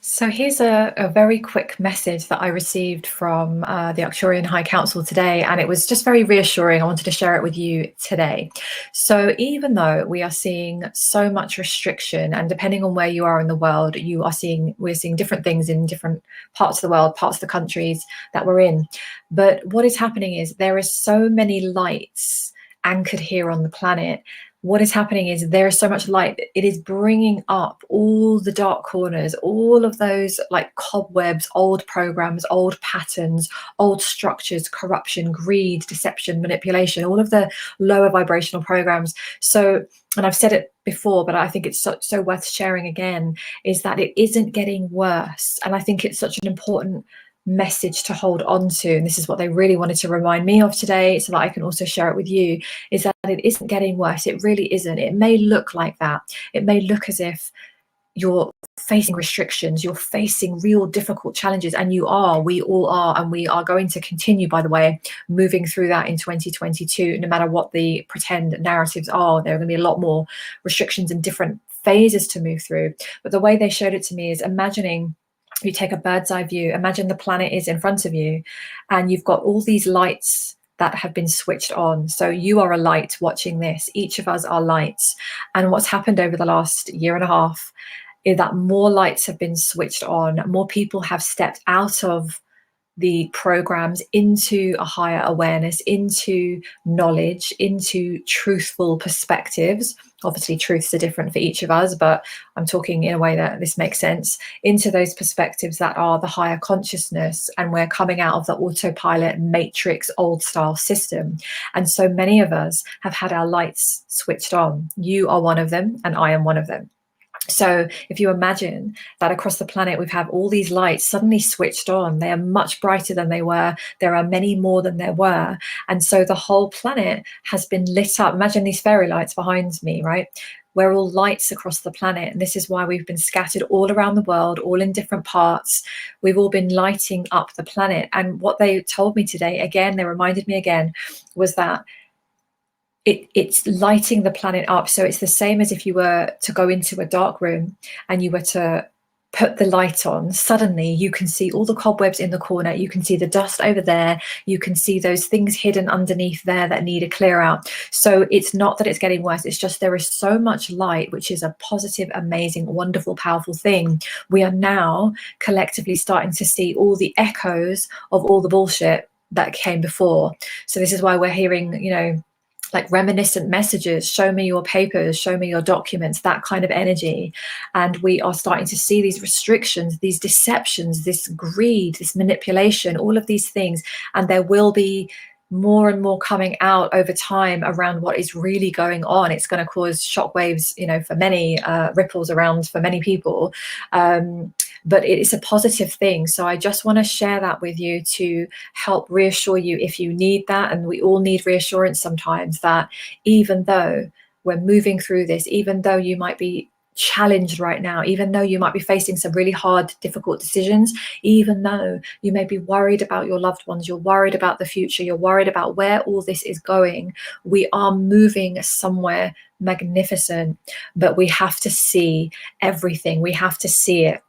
So here's a very quick message that I received from the Arcturian High Council today, and it was just very reassuring. I wanted to share it with you today. So even though we are seeing so much restriction, and depending on where you are in the world, we're seeing different things in different parts of the world, parts of the countries that we're in. But what is happening is there is so many lights anchored here on the planet. What is happening is there is so much light, it is bringing up all the dark corners, all of those like cobwebs, old programs, old patterns, old structures, corruption, greed, deception, manipulation, all of the lower vibrational programs. So, and I've said it before, but I think it's so worth sharing again, is that it isn't getting worse. And I think it's such an important message to hold on to, and this is what they really wanted to remind me of today so that I can also share it with you, is that it isn't getting worse. It really isn't. It may look like that. It may look as if you're facing restrictions, you're facing real difficult challenges, and we all are, and we are going to continue, by the way, moving through that in 2022. No matter what the pretend narratives are, there are going to be a lot more restrictions and different phases to move through. But the way they showed it to me is imagining you take a bird's eye view. Imagine the planet is in front of you and you've got all these lights that have been switched on. So you are a light watching this. Each of us are lights. And what's happened over the last year and a half is that more lights have been switched on. More people have stepped out of the programs into a higher awareness, into knowledge, into truthful perspectives. Obviously, truths are different for each of us, but I'm talking in a way that this makes sense, into those perspectives that are the higher consciousness, and we're coming out of the autopilot matrix old style system. And so many of us have had our lights switched on. You are one of them, and I am one of them. So if you imagine that across the planet, we have all these lights suddenly switched on, they are much brighter than they were. There are many more than there were. And so the whole planet has been lit up. Imagine these fairy lights behind me, right? We're all lights across the planet. And this is why we've been scattered all around the world, all in different parts. We've all been lighting up the planet. And what they told me today, again, they reminded me again, was that it's lighting the planet up. So it's the same as if you were to go into a dark room and you were to put the light on. Suddenly you can see all the cobwebs in the corner, you can see the dust over there, you can see those things hidden underneath there that need a clear out. So it's not that it's getting worse, it's just there is so much light, which is a positive, amazing, wonderful, powerful thing. We are now collectively starting to see all the echoes of all the bullshit that came before. So this is why we're hearing, like reminiscent messages, show me your papers, show me your documents, that kind of energy. And we are starting to see these restrictions, these deceptions, this greed, this manipulation, all of these things. And there will be more and more coming out over time around what is really going on. It's going to cause shockwaves, for many, ripples around for many people. But it is a positive thing. So I just want to share that with you to help reassure you if you need that. And we all need reassurance sometimes that even though we're moving through this, even though you might be challenged right now, even though you might be facing some really hard, difficult decisions, even though you may be worried about your loved ones, you're worried about the future, you're worried about where all this is going, we are moving somewhere magnificent. But we have to see everything, we have to see it.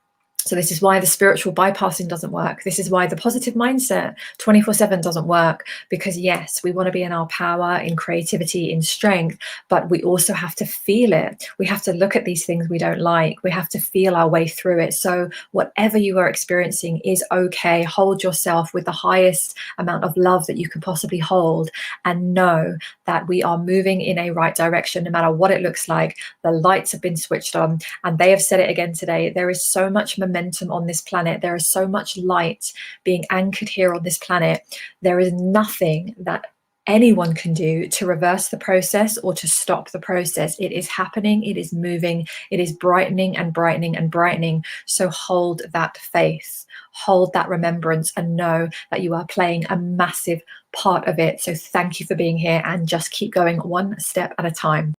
So this is why the spiritual bypassing doesn't work. This is why the positive mindset 24/7 doesn't work, because yes, we want to be in our power, in creativity, in strength, but we also have to feel it. We have to look at these things we don't like. We have to feel our way through it. So whatever you are experiencing is okay. Hold yourself with the highest amount of love that you can possibly hold, and know that we are moving in a right direction, no matter what it looks like. The lights have been switched on, and they have said it again today. There is so much momentum on this planet. There is so much light being anchored here on this planet. There is nothing that anyone can do to reverse the process or to stop the process. It is happening, it is moving, it is brightening and brightening and brightening. So hold that faith, hold that remembrance, and know that you are playing a massive part of it. So thank you for being here, and just keep going one step at a time.